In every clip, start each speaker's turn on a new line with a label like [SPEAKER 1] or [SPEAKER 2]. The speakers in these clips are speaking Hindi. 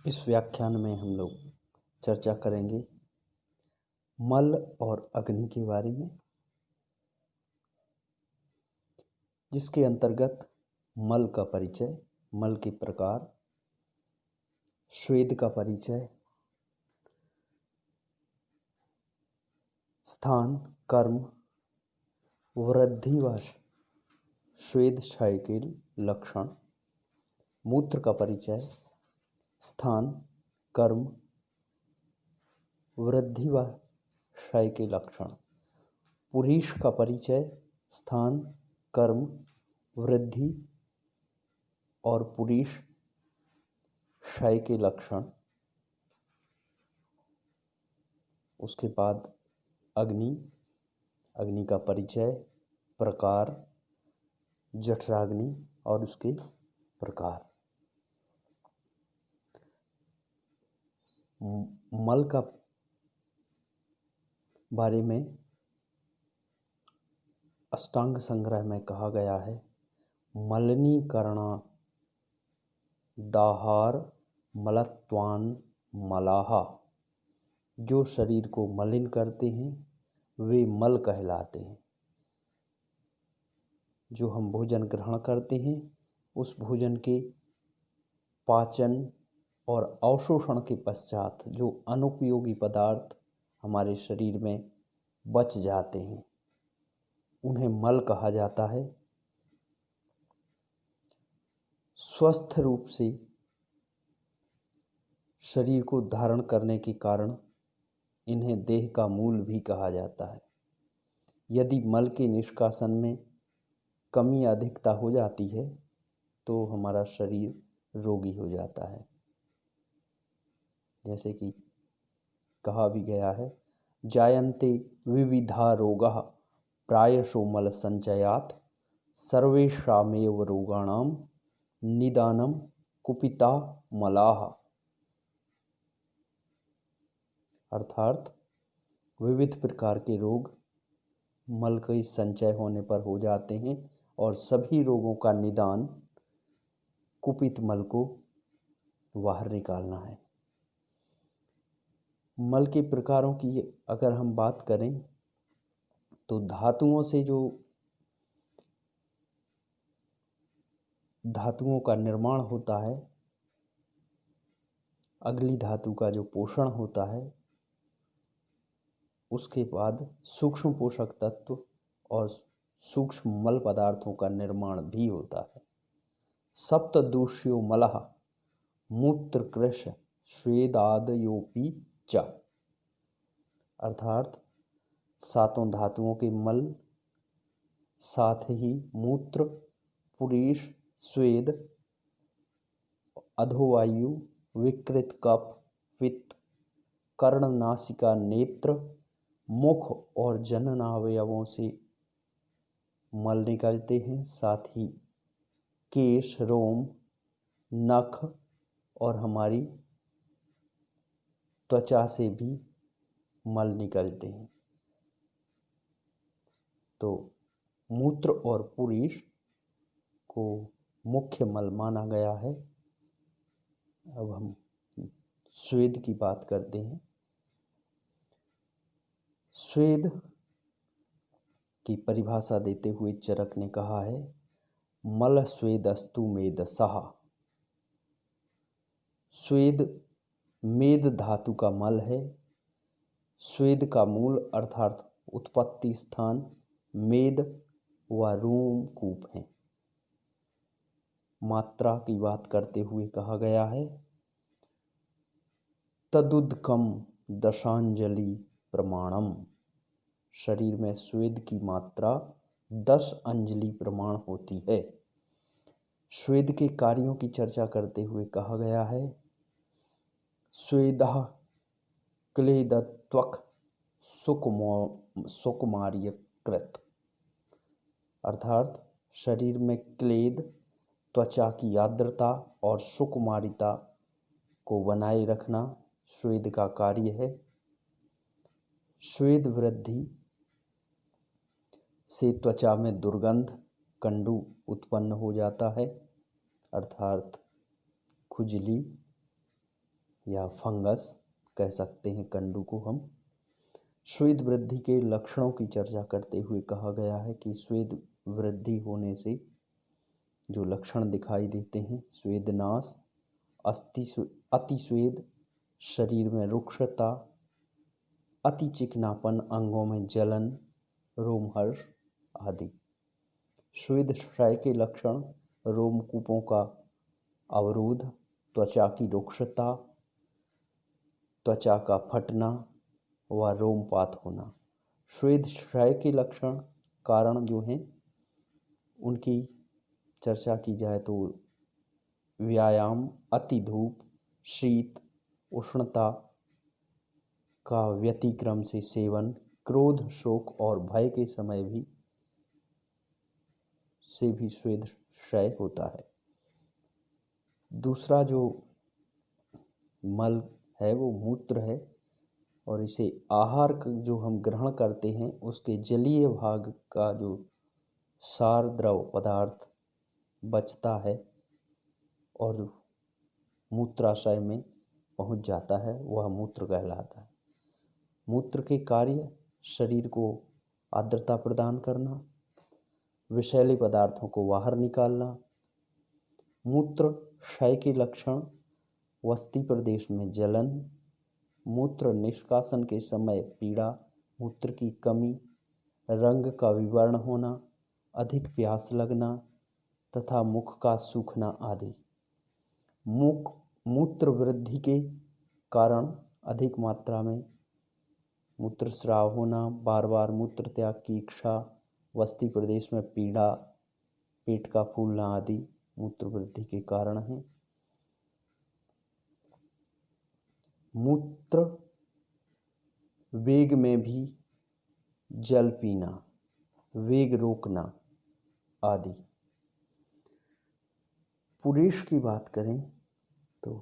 [SPEAKER 1] इस व्याख्यान में हम लोग चर्चा करेंगे मल और अग्नि के बारे में, जिसके अंतर्गत मल का परिचय, मल के प्रकार, स्वेद का परिचय, स्थान, कर्म, वृद्धि व स्वेद क्षय के लक्षण, मूत्र का परिचय, स्थान, कर्म, वृद्धि व क्षय के लक्षण, पुरीष का परिचय, स्थान, कर्म, वृद्धि और पुरीष क्षय के लक्षण। उसके बाद अग्नि, अग्नि का परिचय, प्रकार, जठराग्नि और उसके प्रकार। मल का बारे में अष्टांग संग्रह में कहा गया है, मलिनीकरणा दाहार मलत्वान मलाहा। जो शरीर को मलिन करते हैं वे मल कहलाते हैं। जो हम भोजन ग्रहण करते हैं उस भोजन के पाचन और अवशोषण के पश्चात जो अनुपयोगी पदार्थ हमारे शरीर में बच जाते हैं उन्हें मल कहा जाता है। स्वस्थ रूप से शरीर को धारण करने के कारण इन्हें देह का मूल भी कहा जाता है। यदि मल के निष्कासन में कमी अधिकता हो जाती है तो हमारा शरीर रोगी हो जाता है। जैसे कि कहा भी गया है, जायन्ते विविधा रोगाः प्रायशो मल संचयात् सर्वेषामेव रोगाणां निदानं कुपिता मलाः। अर्थात विविध प्रकार के रोग मल के संचय होने पर हो जाते हैं और सभी रोगों का निदान कुपित मल को बाहर निकालना है। मल के प्रकारों की अगर हम बात करें तो धातुओं का निर्माण होता है, अगली धातु का जो पोषण होता है, उसके बाद सूक्ष्म पोषक तत्व और सूक्ष्म मल पदार्थों का निर्माण भी होता है। सप्तदूष्यो मलः मूत्रकृश स्वेदादयोपि च। अर्थात सातों धातुओं के मल, साथ ही मूत्र, पुरीष, स्वेद, अधोवायु, विकृत कफ, पित्त, कर्ण, नासिका, नेत्र, मुख और जननावयवों से मल निकलते हैं। साथ ही केश, रोम, नख और हमारी त्वचा से भी मल निकलते हैं। तो मूत्र और पुरीष को मुख्य मल माना गया है। अब हम स्वेद की बात करते हैं। स्वेद की परिभाषा देते हुए चरक ने कहा है, मल स्वेदस्तु मेदसः। स्वेद मेद धातु का मल है। स्वेद का मूल अर्थात उत्पत्ति स्थान मेद व रोमकूप है। मात्रा की बात करते हुए कहा गया है, तदुदकम दशांजलि प्रमाणम। शरीर में स्वेद की मात्रा 10 अंजलि प्रमाण होती है। स्वेद के कार्यों की चर्चा करते हुए कहा गया है, स्वेदः क्लेदत्वक् सुकुमार्यकृत। अर्थात शरीर में क्लेद, त्वचा की आर्द्रता और सुकुमारिता को बनाए रखना स्वेद का कार्य है। स्वेद वृद्धि से त्वचा में दुर्गंध, कंडू उत्पन्न हो जाता है, अर्थात खुजली, या फंगस कह सकते हैं कंडू को हम। स्वेद वृद्धि के लक्षणों की चर्चा करते हुए कहा गया है कि स्वेद वृद्धि होने से जो लक्षण दिखाई देते हैं, स्वेदनाश, अतिस्वेद, शरीर में रुक्षता, अति चिकनापन, अंगों में जलन, रोमहर्ष आदि। स्वेद क्षय के लक्षण रोमकूपों का अवरोध, त्वचा की रुक्षता, त्वचा का फटना व रोमपात होना। स्वेद क्षय के लक्षण कारण जो हैं उनकी चर्चा की जाए तो व्यायाम, अति धूप, शीत, उष्णता का व्यतिक्रम से सेवन, क्रोध, शोक और भय के समय भी स्वेद क्षय होता है। दूसरा जो मल है वो मूत्र है, और इसे आहार जो हम ग्रहण करते हैं उसके जलीय भाग का जो सार द्रव पदार्थ बचता है और मूत्राशय में पहुंच जाता है, वह मूत्र कहलाता है। मूत्र के कार्य शरीर को आर्द्रता प्रदान करना, विषैले पदार्थों को बाहर निकालना। मूत्र क्षय के लक्षण वस्ती प्रदेश में जलन, मूत्र निष्कासन के समय पीड़ा, मूत्र की कमी, रंग का विवर्ण होना, अधिक प्यास लगना तथा मुख का सूखना आदि। मूत्र वृद्धि के कारण अधिक मात्रा में मूत्रस्राव होना, बार बार मूत्र त्याग की इच्छा, वस्ती प्रदेश में पीड़ा, पेट का फूलना आदि मूत्र वृद्धि के कारण हैं। मूत्र वेग में भी जल पीना, वेग रोकना आदि। पुरीष की बात करें तो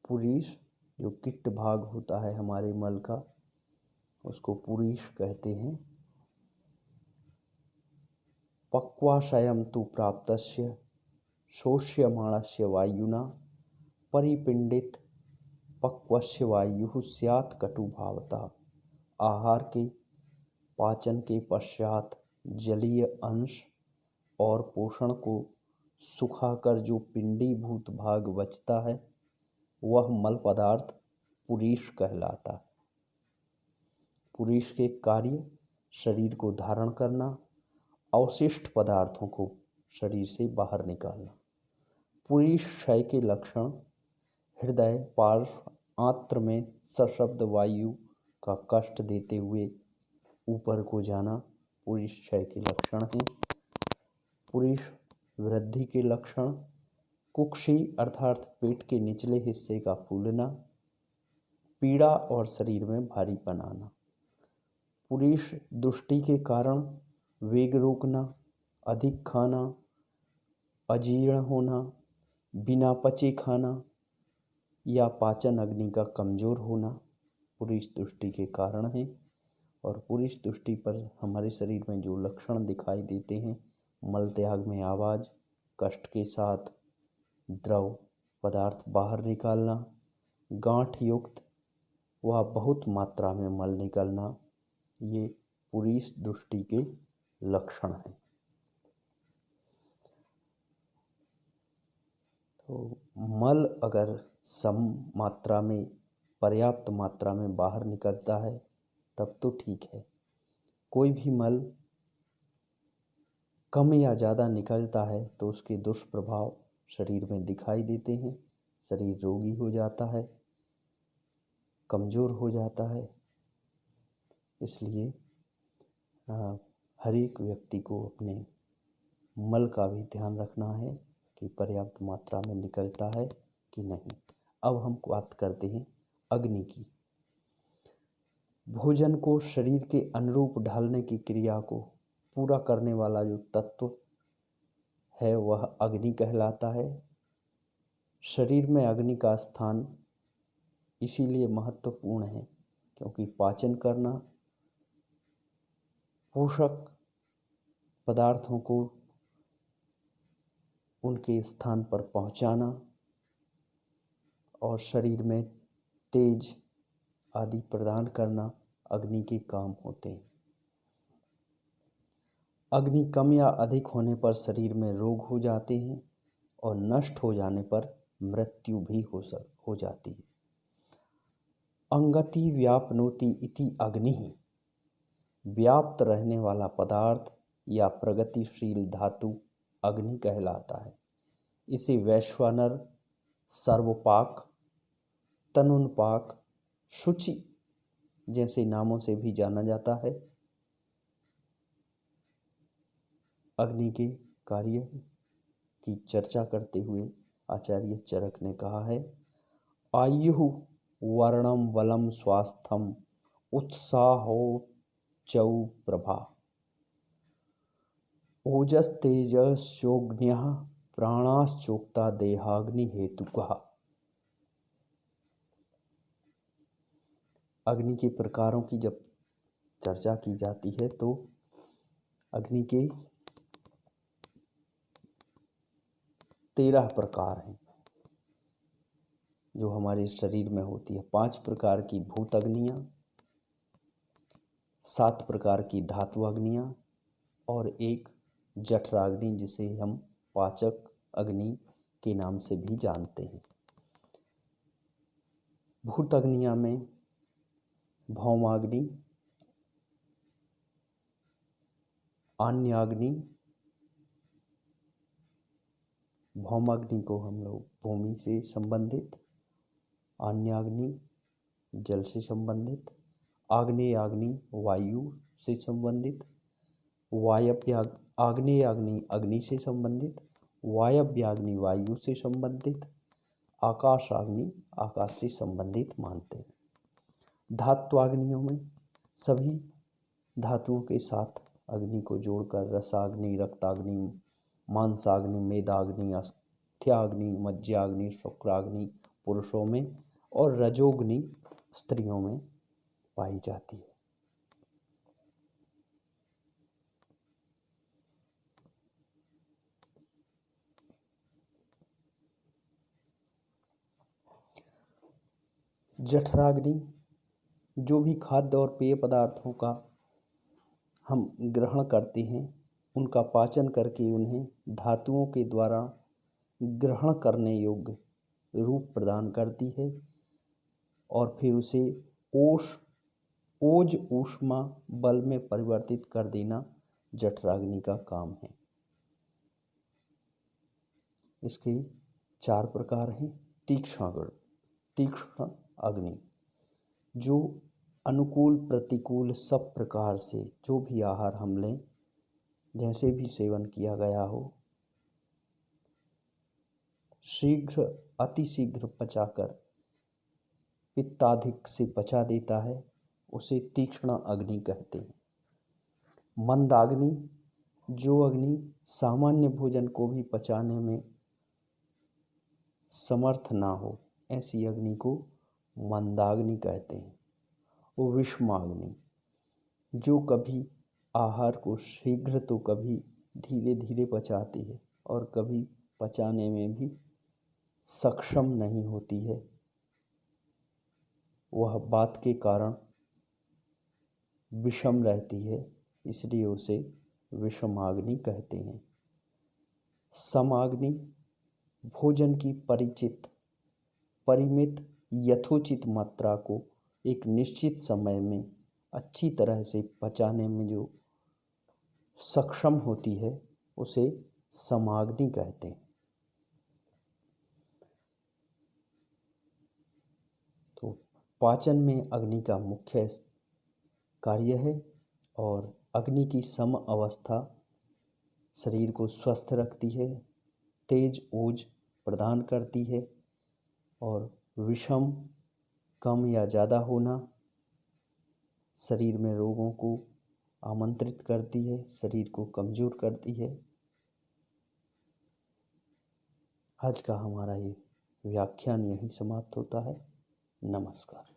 [SPEAKER 1] पुरीष जो किट्ट भाग होता है हमारे मल का, उसको पुरीष कहते हैं। पक्वाशयं तु प्राप्तस्य शोष्यमाणस्य वायुना परिपिंडित पक्वस्य वायु स्यात् कटुभावतः। आहार के पाचन के पश्चात जलीय अंश और पोषण को सुखाकर जो पिंडीभूत भाग बचता है वह मल पदार्थ पुरीष कहलाता है। पुरीष के कार्य शरीर को धारण करना, अवशिष्ट पदार्थों को शरीर से बाहर निकालना। पुरीष क्षय के लक्षण हृदय, पार्श्व, आंत्र में सशब्द वायु का कष्ट देते हुए ऊपर को जाना पुरीष क्षय के लक्षण हैं। पुरीष वृद्धि के लक्षण कुक्षी अर्थात पेट के निचले हिस्से का फूलना, पीड़ा और शरीर में भारीपन आना। पुरीष दुष्टि के कारण वेग रोकना, अधिक खाना, अजीर्ण होना, बिना पचे खाना या पाचन अग्नि का कमजोर होना पुरीष दुष्टि के कारण है। और पुरीष दुष्टि पर हमारे शरीर में जो लक्षण दिखाई देते हैं, मल त्याग में आवाज़, कष्ट के साथ द्रव पदार्थ बाहर निकालना, गांठ युक्त व बहुत मात्रा में मल निकलना, ये पुरीष दुष्टि के लक्षण हैं। तो मल अगर सम मात्रा में, पर्याप्त मात्रा में बाहर निकलता है तब तो ठीक है। कोई भी मल कम या ज़्यादा निकलता है तो उसके दुष्प्रभाव शरीर में दिखाई देते हैं। शरीर रोगी हो जाता है, कमज़ोर हो जाता है। इसलिए हर एक व्यक्ति को अपने मल का भी ध्यान रखना है कि पर्याप्त मात्रा में निकलता है कि नहीं। अब हम बात करते हैं अग्नि की। भोजन को शरीर के अनुरूप ढालने की क्रिया को पूरा करने वाला जो तत्व है वह अग्नि कहलाता है। शरीर में अग्नि का स्थान इसीलिए महत्वपूर्ण है क्योंकि पाचन करना, पोषक पदार्थों को उनके स्थान पर पहुंचाना और शरीर में तेज आदि प्रदान करना अग्नि के काम होते हैं। अग्नि कम या अधिक होने पर शरीर में रोग हो जाते हैं और नष्ट हो जाने पर मृत्यु भी हो जाती है। अंगति व्यापनोति इति अग्नि, व्याप्त रहने वाला पदार्थ या प्रगतिशील धातु अग्नि कहलाता है। इसे वैश्वानर, सर्वपाक, तनुनपाक, शुचि जैसे नामों से भी जाना जाता है। अग्नि के कार्य की चर्चा करते हुए आचार्य चरक ने कहा है, आयु वर्णम बलम स्वास्थ्यम उत्साहो चौ प्रभा ओजस तेजस्योग्न्यः प्राणाश्चोक्ता देहाग्नि हेतुकः। अग्नि के प्रकारों की जब चर्चा की जाती है तो अग्नि के 13 प्रकार हैं जो हमारे शरीर में होती है। 5 प्रकार की भूत अग्नियाँ, 7 प्रकार की धातु अग्नियाँ और एक जठराग्नि जिसे हम पाचक अग्नि के नाम से भी जानते हैं। भूत अग्नियाँ में भौमाग्नि, आन्याग्नि, भौमाग्नि को हम लोग भूमि से संबंधित, आन्याग्नि जल से संबंधित, आग्नेयाग्नि वायु से संबंधित, आग्नेयाग्नि अग्नि से संबंधित, वायव्याग्नि वायु से संबंधित, आकाशाग्नि आकाश से संबंधित मानते हैं। धात्वाग्नियों में सभी धातुओं के साथ अग्नि को जोड़कर रसाग्नि, रक्ताग्नि, मांसाग्नि, मेदाग्नि, अस्थ्याग्नि, मज्जाग्नि, शुक्राग्नि पुरुषों में और रजोग्नि स्त्रियों में पाई जाती है। जठराग्नि जो भी खाद्य और पेय पदार्थों का हम ग्रहण करते हैं उनका पाचन करके उन्हें धातुओं के द्वारा ग्रहण करने योग्य रूप प्रदान करती है और फिर उसे ओज ऊष्मा बल में परिवर्तित कर देना जठराग्नि का काम है। इसके 4 प्रकार हैं। तीक्ष्ण अग्नि जो अनुकूल प्रतिकूल सब प्रकार से जो भी आहार हम लें, जैसे भी सेवन किया गया हो, शीघ्र अतिशीघ्र पचाकर पित्ताधिक से पचा देता है, उसे तीक्ष्ण अग्नि कहते हैं। मंदाग्नि जो अग्नि सामान्य भोजन को भी पचाने में समर्थ ना हो, ऐसी अग्नि को मंदाग्नि कहते हैं। विषमाग्नि जो कभी आहार को शीघ्र तो कभी धीरे धीरे पचाती है और कभी पचाने में भी सक्षम नहीं होती है, वह बात के कारण विषम रहती है, इसलिए उसे विषमाग्नि कहते हैं। समाग्नि भोजन की परिमित यथोचित मात्रा को एक निश्चित समय में अच्छी तरह से पचाने में जो सक्षम होती है उसे समाग्नि कहते हैं। तो पाचन में अग्नि का मुख्य कार्य है और अग्नि की सम अवस्था शरीर को स्वस्थ रखती है, तेज ओज प्रदान करती है और विषम कम या ज़्यादा होना शरीर में रोगों को आमंत्रित करती है, शरीर को कमज़ोर करती है। आज का हमारा ये व्याख्यान यहीं समाप्त होता है। नमस्कार।